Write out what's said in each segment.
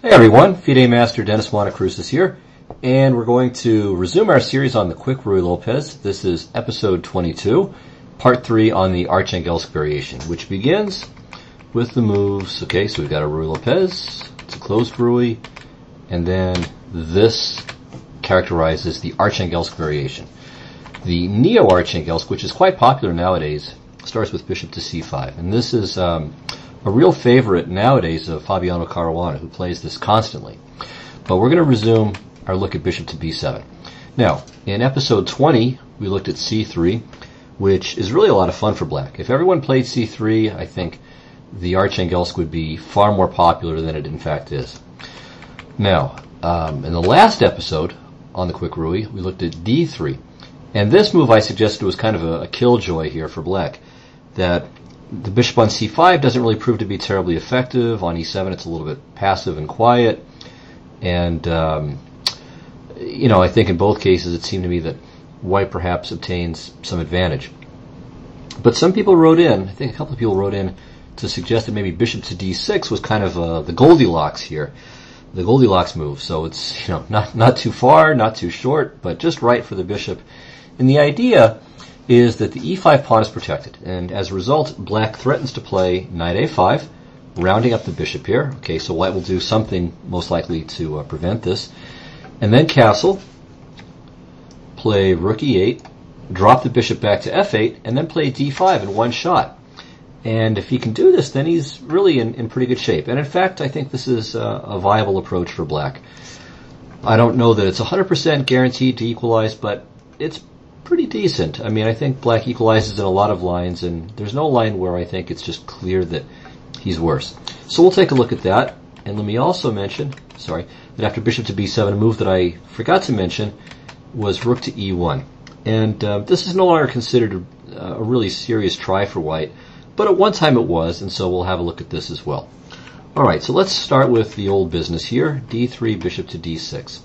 Hey everyone, FIDE Master Dennis Monokroussos here, and we're going to resume our series on the quick Ruy Lopez. This is episode 22, part 3 on the Archangelsk variation, which begins with the moves. Okay, so we've got a Ruy Lopez, it's a closed Ruy, and then this characterizes the Archangelsk variation. The Neo-Archangelsk, which is quite popular nowadays, starts with bishop to c5, and this is a real favorite nowadays of Fabiano Caruana, who plays this constantly. But we're going to resume our look at bishop to b7. Now, in episode 20, we looked at c3, which is really a lot of fun for black. If everyone played c3, I think the Archangelsk would be far more popular than it in fact is. Now, in the last episode on the quick Ruy, we looked at d3. And this move I suggested was kind of a killjoy here for black, that the bishop on c5 doesn't really prove to be terribly effective. On e7 it's a little bit passive and quiet. And, I think in both cases it seemed to me that white perhaps obtains some advantage. But some people wrote in, I think a couple of people wrote in to suggest that maybe bishop to d6 was kind of the Goldilocks here, the Goldilocks move. So it's, not too far, not too short, but just right for the bishop. And the idea is that the e5 pawn is protected, and as a result, black threatens to play knight a5, rounding up the bishop here. Okay, so white will do something most likely to prevent this, and then castle, play rook e8, drop the bishop back to f8, and then play d5 in one shot. And if he can do this, then he's really in pretty good shape. And in fact, I think this is a viable approach for black. I don't know that it's 100% guaranteed to equalize, but it's pretty decent. I mean, I think black equalizes in a lot of lines, and there's no line where I think it's just clear that he's worse. So we'll take a look at that. And let me also mention, that after bishop to b7, a move that I forgot to mention was rook to e1. And this is no longer considered a really serious try for white, but at one time it was, and so we'll have a look at this as well. Alright, so let's start with the old business here, d3, bishop to d6.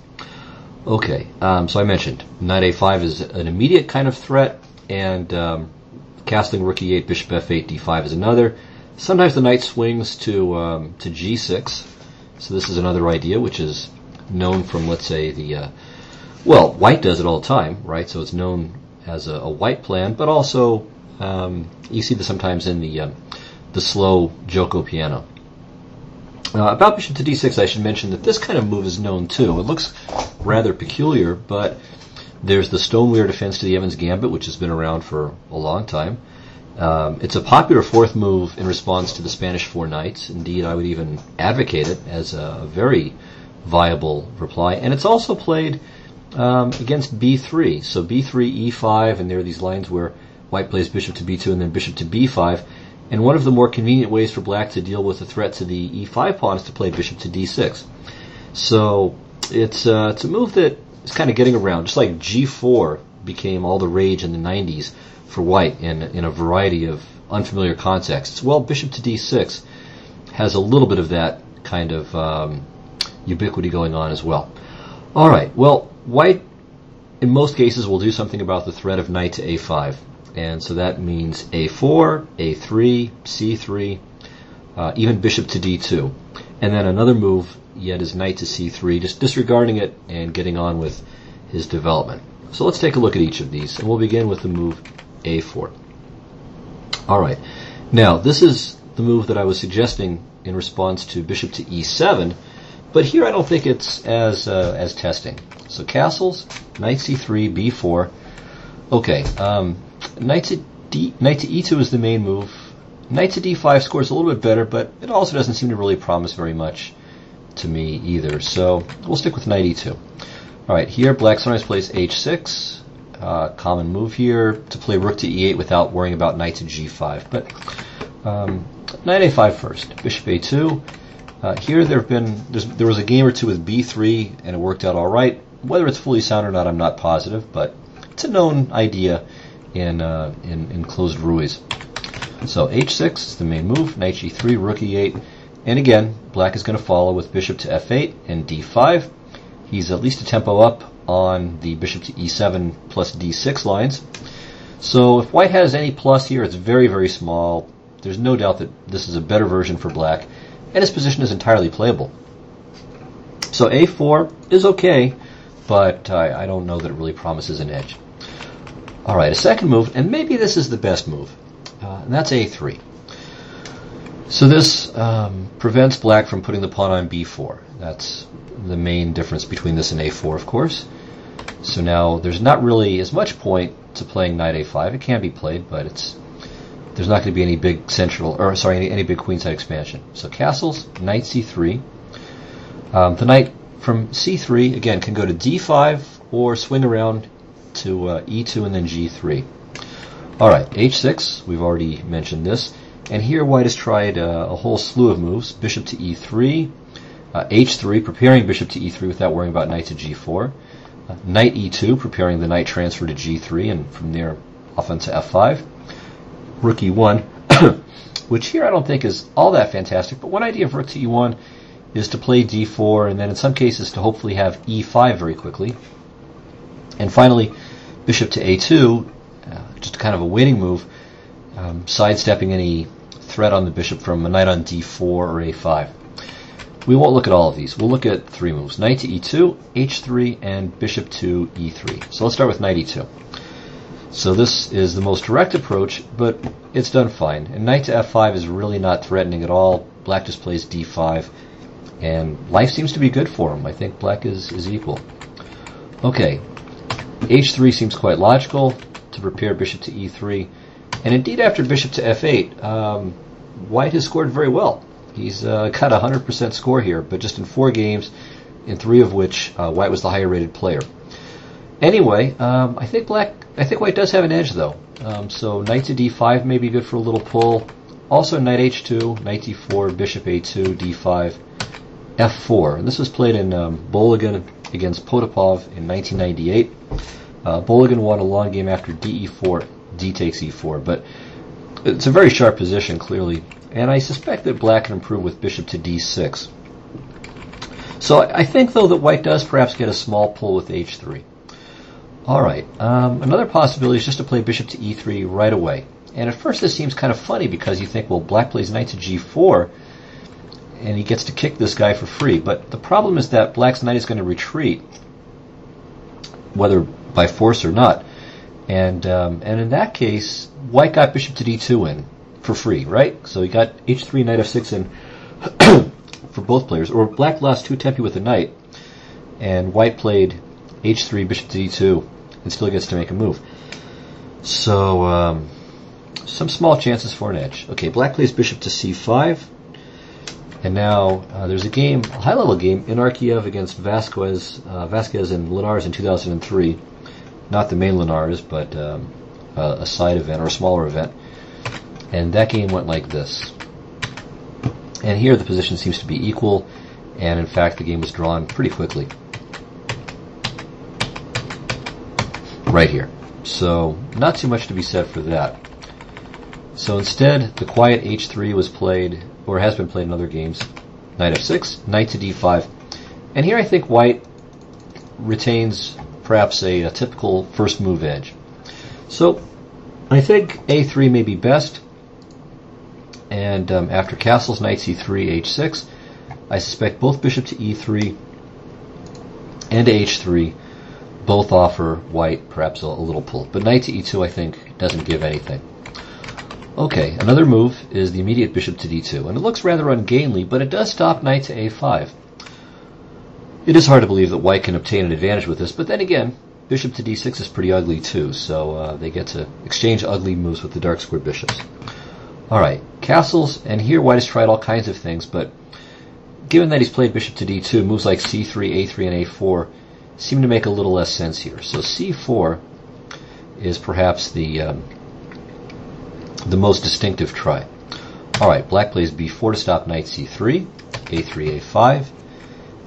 Okay, so I mentioned knight a5 is an immediate kind of threat, and castling rook e8, bishop f8, d5 is another. Sometimes the knight swings to g6, so this is another idea which is known from, let's say, white does it all the time, right? So it's known as a white plan, but also you see this sometimes in the slow Joko piano. About bishop to d6, I should mention that this kind of move is known too. It looks rather peculiar, but there's the Stoneware defense to the Evans Gambit, which has been around for a long time. It's a popular fourth move in response to the Spanish four knights. Indeed, I would even advocate it as a very viable reply. And it's also played against b3. So b3, e5, and there are these lines where white plays bishop to b2 and then bishop to b5. And one of the more convenient ways for black to deal with the threat to the e5 pawn is to play bishop to d6. So it's a move that is kind of getting around, just like g4 became all the rage in the 90s for white in a variety of unfamiliar contexts. Well, bishop to d6 has a little bit of that kind of ubiquity going on as well. All right, well, white in most cases will do something about the threat of knight to a5. And so that means a4, a3, c3, even bishop to d2. And then another move yet is knight to c3, just disregarding it and getting on with his development. So let's take a look at each of these, and we'll begin with the move a4. Alright, now this is the move that I was suggesting in response to bishop to e7, but here I don't think it's as testing. So castles, knight c3, b4. Okay, knight to e2 is the main move. Knight to d5 scores a little bit better, but it also doesn't seem to really promise very much to me either. So we'll stick with knight e2. Alright, here black sometimes plays h6. Common move here to play rook to e8 without worrying about knight to g5. But knight a5 first. Bishop a2. Here there was a game or two with b3, and it worked out all right. Whether it's fully sound or not, I'm not positive, but it's a known idea in closed Ruys. So h6 is the main move, knight g3, rook e8, and again, black is going to follow with bishop to f8 and d5. He's at least a tempo up on the bishop to e7 plus d6 lines. So if white has any plus here, it's very, very small. There's no doubt that this is a better version for black, and his position is entirely playable. So a4 is okay, but I don't know that it really promises an edge. All right, a second move, and maybe this is the best move, and that's a3. So this prevents black from putting the pawn on b4. That's the main difference between this and a4, of course. So now there's not really as much point to playing knight a5. It can be played, but there's not going to be any big any big queenside expansion. So castles, knight c3. The knight from c3 again can go to d5 or swing around to e2 and then g3. All right, h6. We've already mentioned this, and here white has tried a whole slew of moves: bishop to e3, h3, preparing bishop to e3 without worrying about knight to g4. Knight e2, preparing the knight transfer to g3, and from there off onto f5. Rook e1, which here I don't think is all that fantastic, but one idea of rook to e1 is to play d4, and then in some cases to hopefully have e5 very quickly. And finally, bishop to a2, just kind of a waiting move, sidestepping any threat on the bishop from a knight on d4 or a5. We won't look at all of these. We'll look at three moves: knight to e2, h3, and bishop to e3. So let's start with knight e2. So this is the most direct approach, but it's done fine. And knight to f5 is really not threatening at all. Black just plays d5, and life seems to be good for him. I think black is equal. Okay, h3 seems quite logical to prepare bishop to e3. And indeed, after bishop to f8, white has scored very well. He's got a 100% score here, but just in 4 games, in 3 of which white was the higher rated player. Anyway, I think white does have an edge, though. So knight to d5 may be good for a little pull. Also knight h2, knight d4, bishop a2, d5, f4. And this was played in Boligan against Potapov in 1998. Boligan won a long game after d4, d takes e4, but it's a very sharp position, clearly. And I suspect that black can improve with bishop to d6. So I think, though, that white does perhaps get a small pull with h3. All right, another possibility is just to play bishop to e3 right away. And at first this seems kind of funny because you think, well, black plays knight to g4, and he gets to kick this guy for free. But the problem is that black's knight is going to retreat, whether by force or not. And in that case, white got bishop to d2 in for free, right? So he got h3, knight f6 in for both players. Or black lost 2 tempi with the knight, and white played h3, bishop to d2, and still gets to make a move. So some small chances for an edge. Okay, black plays bishop to c5, and now there's a game, a high-level game, in Archangelsk against Vasquez and Linares in 2003. Not the main Linares, but a side event or a smaller event. And that game went like this. And here the position seems to be equal, and in fact the game was drawn pretty quickly. Right here. So not too much to be said for that. So instead, the quiet h3 was played, or has been played in other games. Knight f6, knight to d5. And here I think white retains perhaps a typical first move edge. So I think a3 may be best. And after castles, knight c3, h6, I suspect both bishop to e3 and h3 both offer white perhaps a little pull. But knight to e2 I think doesn't give anything. Okay, another move is the immediate bishop to d2. And it looks rather ungainly, but it does stop knight to a5. It is hard to believe that white can obtain an advantage with this, but then again, bishop to d6 is pretty ugly too, so they get to exchange ugly moves with the dark square bishops. Alright, castles, and here white has tried all kinds of things, but given that he's played bishop to d2, moves like c3, a3, and a4 seem to make a little less sense here. So c4 is perhaps the most distinctive try. Alright, black plays b4 to stop knight c3, a3, a5,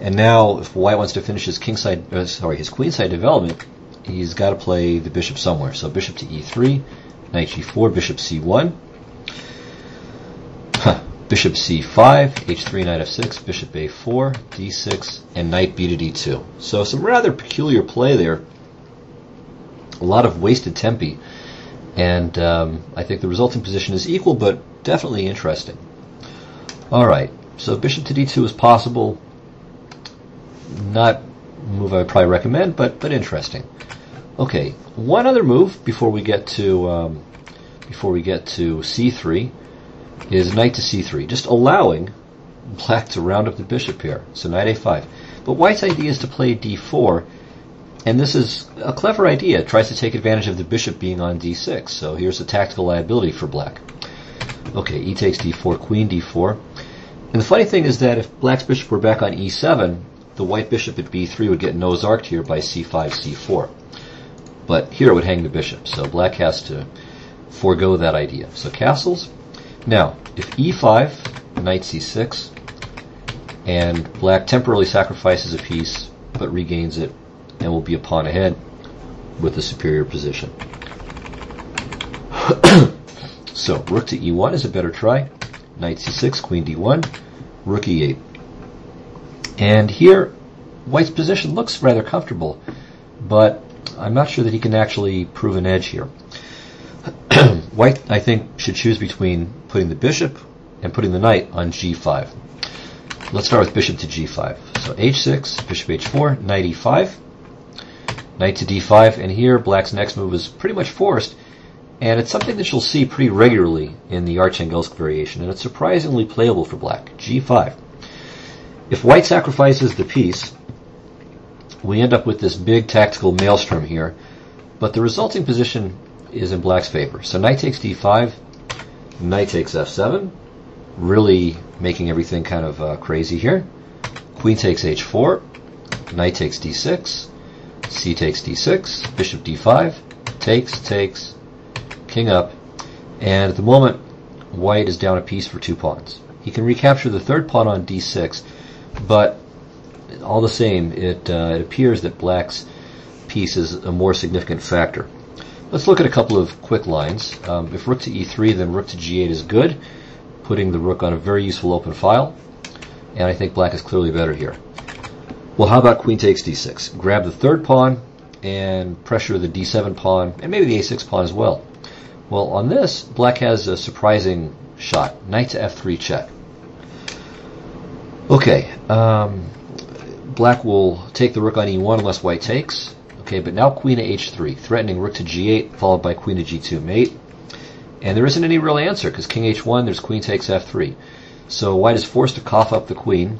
and now if white wants to finish his his queenside development, he's got to play the bishop somewhere. So bishop to e3, knight g4, bishop c1, bishop c5, h3, knight f6, bishop a4, d6, and knight b to d2. So some rather peculiar play there. A lot of wasted tempi. And I think the resulting position is equal, but definitely interesting. Alright, so bishop to d2 is possible. not a move I would probably recommend, but interesting. Okay, one other move before we get to c3 is knight to c3, just allowing black to round up the bishop here. So knight a5. But white's idea is to play d4, and this is a clever idea. It tries to take advantage of the bishop being on d6. So here's a tactical liability for black. Okay, e takes d4, queen d4. And the funny thing is that if black's bishop were back on e7, the white bishop at b3 would get Noah's Ark here by c5, c4. But here it would hang the bishop, so black has to forego that idea. So castles. Now, if e5, knight c6, and black temporarily sacrifices a piece, but regains it, and will be a pawn ahead with a superior position. So, rook to e1 is a better try. Knight c6, queen d1, rook e8. And here, white's position looks rather comfortable, but I'm not sure that he can actually prove an edge here. White, I think, should choose between putting the bishop and putting the knight on g5. Let's start with bishop to g5. So h6, bishop h4, knight e5, knight to d5, and here black's next move is pretty much forced, and it's something that you'll see pretty regularly in the Archangelsk variation, and it's surprisingly playable for black. g5. If white sacrifices the piece, we end up with this big tactical maelstrom here, but the resulting position is in black's favor. So knight takes d5, knight takes f7, really making everything kind of crazy here. Queen takes h4, knight takes d6, c takes d6, bishop d5, takes, king up, and at the moment white is down a piece for 2 pawns. He can recapture the third pawn on d6, but all the same, it appears that black's piece is a more significant factor. Let's look at a couple of quick lines. If rook to e3, then rook to g8 is good, putting the rook on a very useful open file, and I think black is clearly better here. Well, how about queen takes d6? Grab the third pawn and pressure the d7 pawn, and maybe the a6 pawn as well. Well, on this, black has a surprising shot. Knight to f3 check. Okay, black will take the rook on e1 unless white takes. Okay, but now queen to h3, threatening rook to g8, followed by queen to g2 mate. And there isn't any real answer, because king h1, there's queen takes f3. So white is forced to cough up the queen.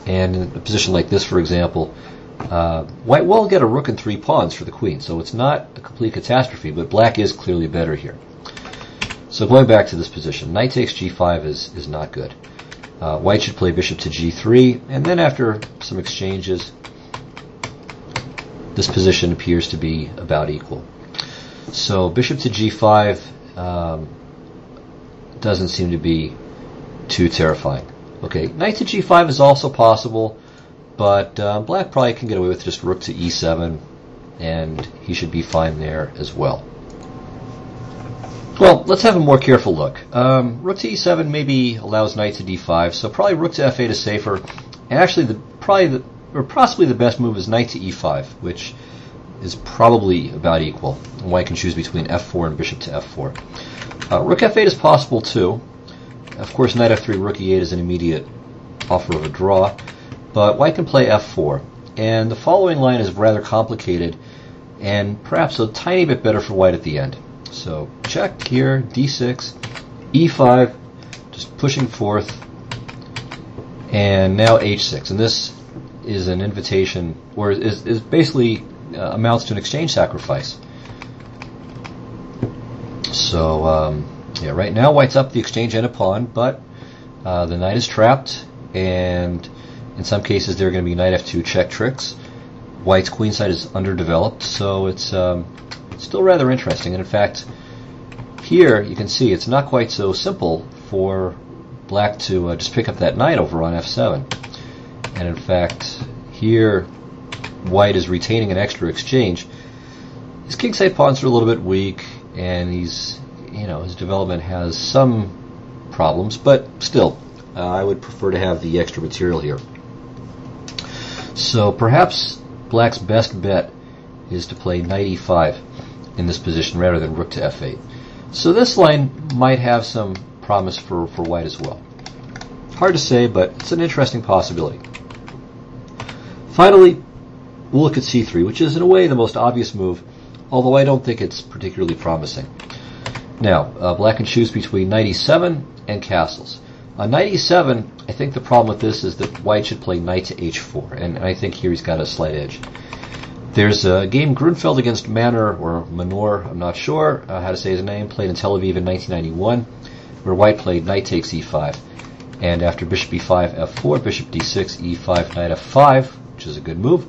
And in a position like this, for example, white will get a rook and 3 pawns for the queen, so it's not a complete catastrophe, but black is clearly better here. So going back to this position, knight takes g5 is not good. White should play bishop to g3, and then after some exchanges, this position appears to be about equal. So bishop to g5 doesn't seem to be too terrifying. Okay, knight to g5 is also possible, but black probably can get away with just rook to e7, and he should be fine there as well. Well, let's have a more careful look. Rook to e7 maybe allows knight to d5, so probably rook to f8 is safer. And actually, possibly the best move is knight to e5, which is probably about equal. White can choose between f4 and bishop to f4. Rook f8 is possible too. Of course, knight f3, rook e8 is an immediate offer of a draw, but white can play f4. And the following line is rather complicated, and perhaps a tiny bit better for white at the end. So check here, d6, e5, just pushing forth, and now h6. And this is an invitation, or is basically amounts to an exchange sacrifice. So yeah, right now white's up the exchange and a pawn, but the knight is trapped, and in some cases there are going to be knight f2 check tricks. White's queenside is underdeveloped, so it's still rather interesting. And in fact, here you can see it's not quite so simple for black to just pick up that knight over on f7. And in fact, here white is retaining an extra exchange. His kingside pawns are a little bit weak, and his development has some problems, but still, I would prefer to have the extra material here. So perhaps black's best bet is to play knight e5 in this position rather than rook to f8. So this line might have some promise for white as well. Hard to say, but it's an interesting possibility. Finally, we'll look at c3, which is in a way the most obvious move, although I don't think it's particularly promising. Now, black can choose between knight e7 and castles. On knight e7, I think the problem with this is that white should play knight to h4, and I think here he's got a slight edge. There's a game Grunfeld against Manor, or Manor, I'm not sure how to say his name, played in Tel Aviv in 1991, where white played knight takes e5, and after bishop e5, f4, bishop d6, e5, knight f5, which is a good move,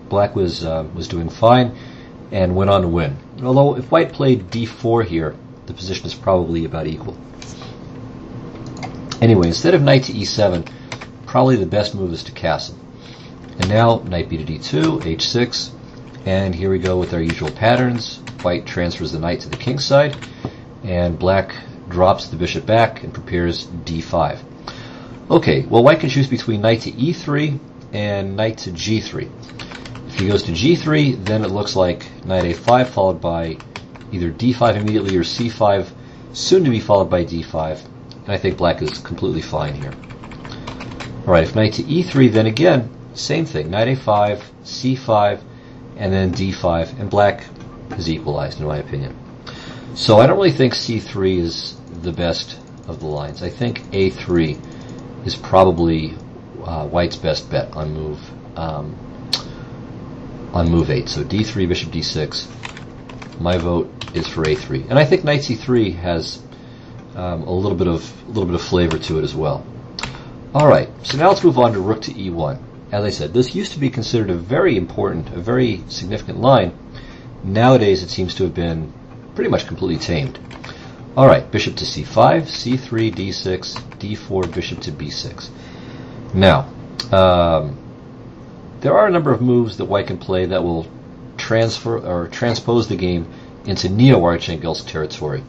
black was doing fine and went on to win. Although if white played d4 here, the position is probably about equal. Anyway, instead of knight to e7, probably the best move is to castle. And now, knight b to d2, h6, and here we go with our usual patterns. White transfers the knight to the king's side, and black drops the bishop back and prepares d5. Okay, well, white can choose between knight to e3 and knight to g3. If he goes to g3, then it looks like knight a5 followed by either d5 immediately or c5, soon to be followed by d5. And I think black is completely fine here. Alright, if knight to e3, then again, same thing. Knight a5, c5, and then d5, and black is equalized, in my opinion. So I don't really think c3 is the best of the lines. I think a3 is probably white's best bet on move 8. So d3, bishop d6. My vote is for a3, and I think knight c3 has a little bit of flavor to it as well. All right, so now let's move on to rook to e1. As I said, this used to be considered a very important, a very significant line. Nowadays, it seems to have been pretty much completely tamed. All right, bishop to c5, c3, d6, d4, bishop to b6. Now, there are a number of moves that white can play that will transfer or transpose the game into neo-Archangelsk territory.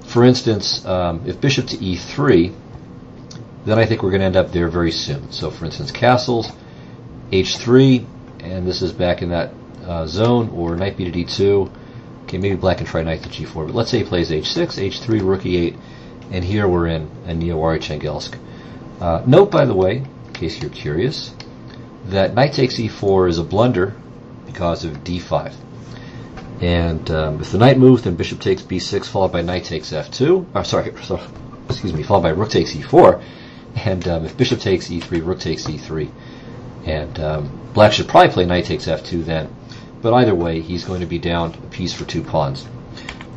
For instance, if bishop to e3, then I think we're going to end up there very soon. So, for instance, castles, h3, and this is back in that zone, or knight b to d2. Okay, maybe black can try knight to g4, but let's say he plays h6, h3, rook e8, and here we're in a neo-Archangelsk. Note, by the way, in case you're curious, that knight takes e4 is a blunder because of d5. And if the knight moves, then bishop takes b6, followed by knight takes f2. Followed by rook takes e4. And if bishop takes e3, rook takes e3. And black should probably play knight takes f2 then. But either way, he's going to be down a piece for 2 pawns.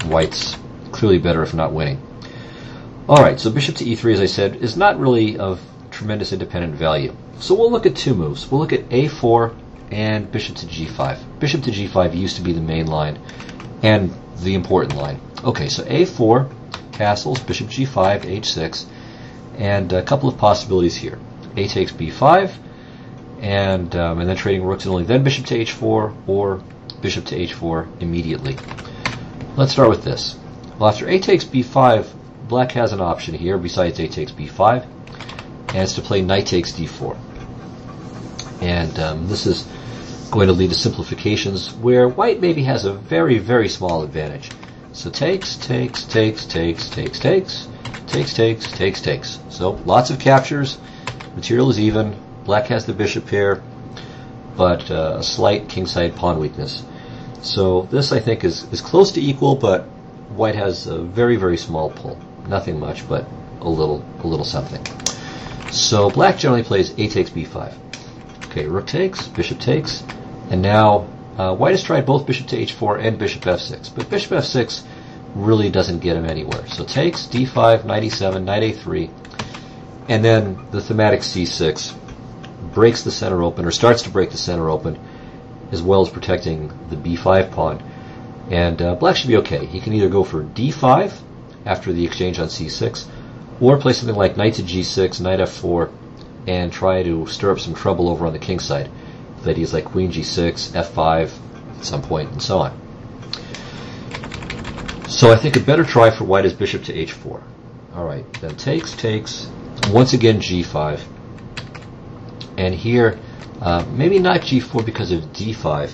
White's clearly better if not winning. Alright, so bishop to e3, as I said, is not really of tremendous independent value. So we'll look at 2 moves. We'll look at a4 and bishop to g5. Bishop to g5 used to be the main line and the important line. Okay, so a4, castles, bishop g5, h6, and a couple of possibilities here. A takes b5, and then trading rooks and only then bishop to h4, or bishop to h4 immediately. Let's start with this. Well, after a takes b5, black has an option here besides a takes b5, and it's to play knight takes d4. And this is going to lead to simplifications where white maybe has a very, very small advantage. So takes. So lots of captures. Material is even. Black has the bishop pair, but a slight kingside pawn weakness. So this, I think, is close to equal, but white has a very, very small pull. Nothing much, but a little something. So black generally plays a takes b5. Okay, rook takes, bishop takes, and now white has tried both bishop to h4 and bishop f6, but bishop f6 really doesn't get him anywhere. So takes, d5, knight e7, knight a3, and then the thematic c6 breaks the center open, or starts to break the center open, as well as protecting the b5 pawn. And black should be okay. He can either go for d5 after the exchange on c6, or play something like knight to g6, knight f4, and try to stir up some trouble over on the king side, with ideas like queen g6, f5 at some point, and so on. So I think a better try for white is bishop to h4. Alright, then takes, once again g5, and here maybe not g4 because of d5,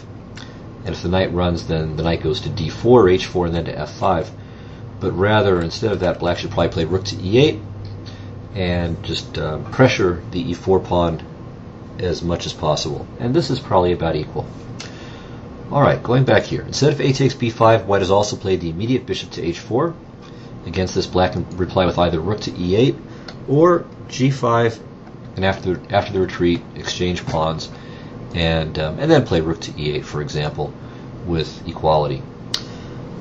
and if the knight runs, then the knight goes to d4, h4, and then to f5, but rather, instead of that, black should probably play rook to e8, and just pressure the e4 pawn as much as possible. And this is probably about equal. Alright, going back here. Instead of a takes b5, white has also played the immediate bishop to h4. Against this, black can reply with either rook to e8 or g5, and after the retreat, exchange pawns, and then play rook to e8, for example, with equality.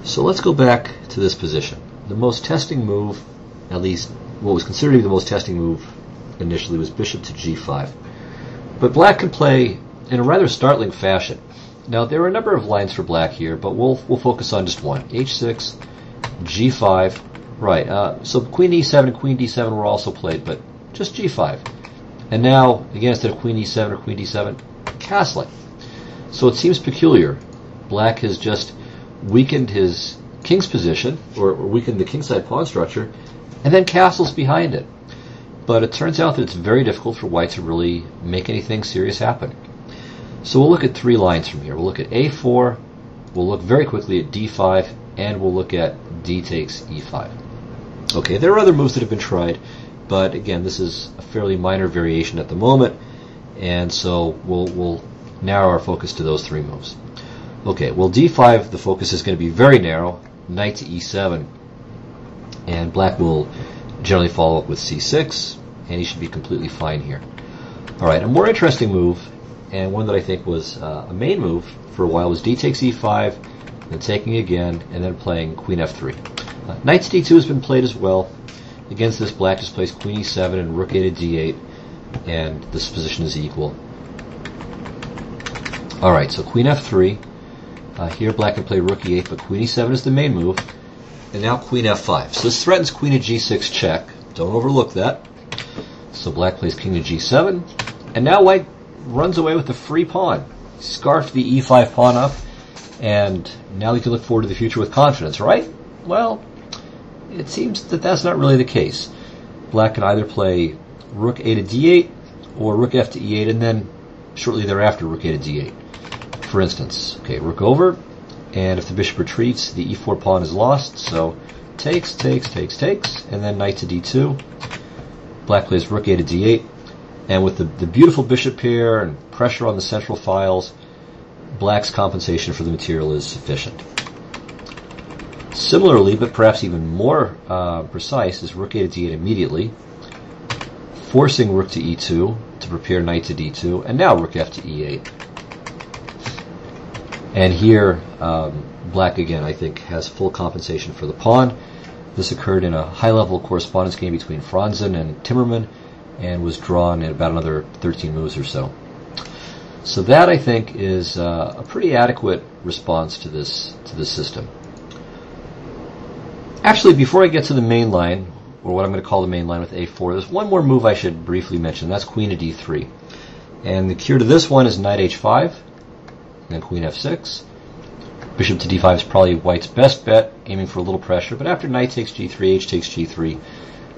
So let's go back to this position. The most testing move, at least what was considered to be the most testing move initially, was bishop to g5. But black can play in a rather startling fashion. Now, there are a number of lines for black here, but we'll focus on just one. h6, g5, right. So queen e7 and queen d7 were also played, but just g5. And now, again, instead of queen e7 or queen d7, castling. So it seems peculiar. Black has just weakened his king's position, or weakened the kingside pawn structure, and then castles behind it. But it turns out that it's very difficult for white to really make anything serious happen. So we'll look at three lines from here. We'll look at a4, we'll look very quickly at d5, and we'll look at d takes e5. Okay, there are other moves that have been tried, but again, this is a fairly minor variation at the moment, and so we'll narrow our focus to those three moves. Okay, well, d5, the focus is going to be very narrow, knight to e7, and black will generally follow up with c6, and he should be completely fine here. Alright, a more interesting move, and one that I think was a main move for a while, was d takes e5, then taking again, and then playing queen f3. Knight to d2 has been played as well. Against this, black just plays queen e7 and rook a to d8, and this position is equal. Alright, so queen f3. Here black can play rook e8, but queen e7 is the main move. And now queen f5. So this threatens queen to g6 check. Don't overlook that. So black plays king to g7. And now white runs away with the free pawn. Scarfed the e5 pawn up. And now we can look forward to the future with confidence, right? Well, it seems that that's not really the case. Black can either play rook a to d8 or rook f to e8, and then shortly thereafter rook a to d8. For instance, okay, rook over, and if the bishop retreats, the e4 pawn is lost, so takes, and then knight to d2. Black plays rook a to d8, and with the beautiful bishop pair and pressure on the central files, black's compensation for the material is sufficient. Similarly, but perhaps even more precise, is rook a to d8 immediately, forcing rook to e2 to prepare knight to d2, and now rook f to e8. And here, black again, I think, has full compensation for the pawn. This occurred in a high-level correspondence game between Franzen and Timmerman, and was drawn in about another 13 moves or so. So that, I think, is a pretty adequate response to this system. Actually, before I get to the main line, or what I'm going to call the main line with a4, there's one more move I should briefly mention. That's queen to d3. And the cure to this one is knight h5, then queen f6. Bishop to d5 is probably white's best bet, aiming for a little pressure, but after knight takes g3, h takes g3,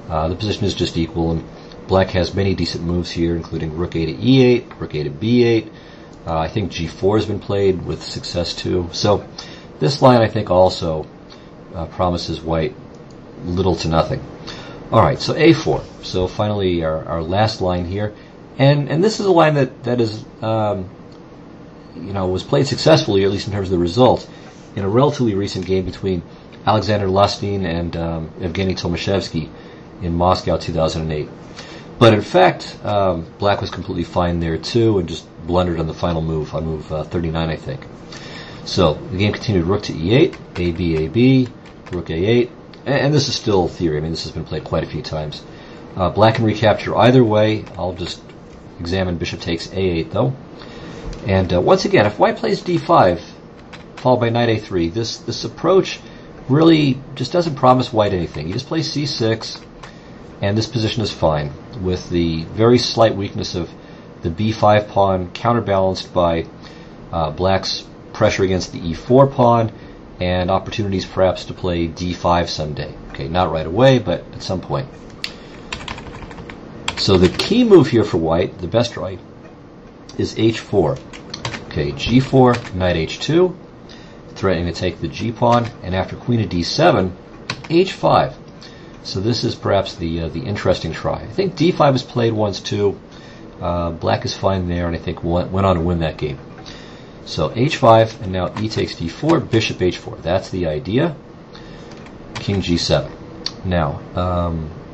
the position is just equal, and black has many decent moves here, including rook a to e8, rook a to b8. I think g4 has been played with success too. So this line, I think, also promises white little to nothing. Alright, so a4. So finally our last line here. And this is a line that is was played successfully, at least in terms of the result, in a relatively recent game between Alexander Lastin and Evgeny Tomashevsky in Moscow 2008. But in fact, black was completely fine there too, and just blundered on the final move, on move 39, I think. So the game continued rook to e8, a b, rook a8, and this is still theory. I mean, this has been played quite a few times. Black can recapture either way. I'll just examine bishop takes a8 though. And once again, if white plays d5, followed by knight a3, this approach really just doesn't promise white anything. You just play c6, and this position is fine, with the very slight weakness of the b5 pawn counterbalanced by black's pressure against the e4 pawn, and opportunities perhaps to play d5 someday. Okay, not right away, but at some point. So the key move here for white, the best right, is h4. Okay, g4, knight h2, threatening to take the g pawn, and after queen to d7, h5. So this is perhaps the interesting try. I think d5 is played once too. Black is fine there, and I think went on to win that game. So h5, and now e takes d4, bishop h4. That's the idea. King g7. Now,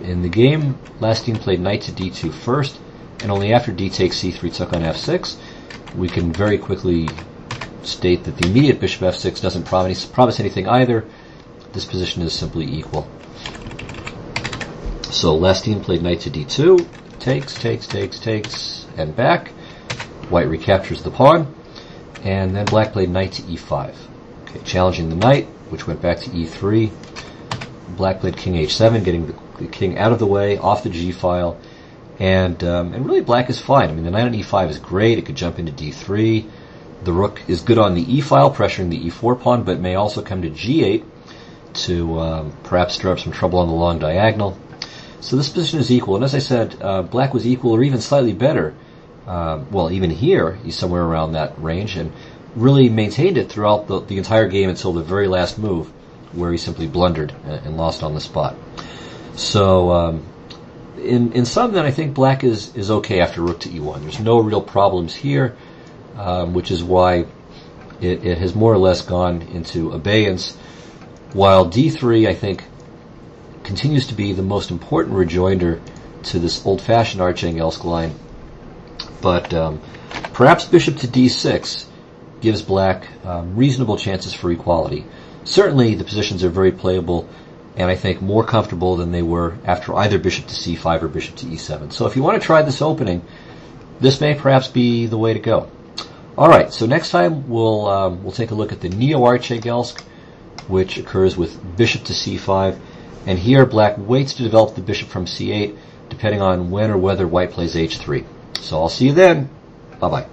in the game, last team played knight to d2 first, and only after d takes c3 took on f6. We can very quickly state that the immediate bishop f6 doesn't promise anything either. This position is simply equal. So last team played knight to d2, takes, and back. White recaptures the pawn, and then black played knight to e5. Okay, challenging the knight, which went back to e3. Black played king h7, getting the king out of the way, off the g-file, and really black is fine. I mean, the knight on e5 is great. It could jump into d3. The rook is good on the e-file, pressuring the e4 pawn, but may also come to g8 to perhaps stir up some trouble on the long diagonal. So this position is equal, and as I said, black was equal or even slightly better. Well, even here, he's somewhere around that range, and really maintained it throughout the entire game until the very last move, where he simply blundered and lost on the spot. So, in sum, then, I think black is okay after rook to e1. There's no real problems here, which is why it has more or less gone into abeyance, while d3, I think, continues to be the most important rejoinder to this old-fashioned Archangelsk line. But perhaps bishop to d6 gives black reasonable chances for equality. Certainly the positions are very playable, and I think more comfortable than they were after either bishop to c5 or bishop to e7. So if you want to try this opening, this may perhaps be the way to go. Alright, so next time we'll take a look at the Neo-Archangelsk, which occurs with bishop to c5. And here, black waits to develop the bishop from c8, depending on when or whether white plays h3. So I'll see you then. Bye-bye.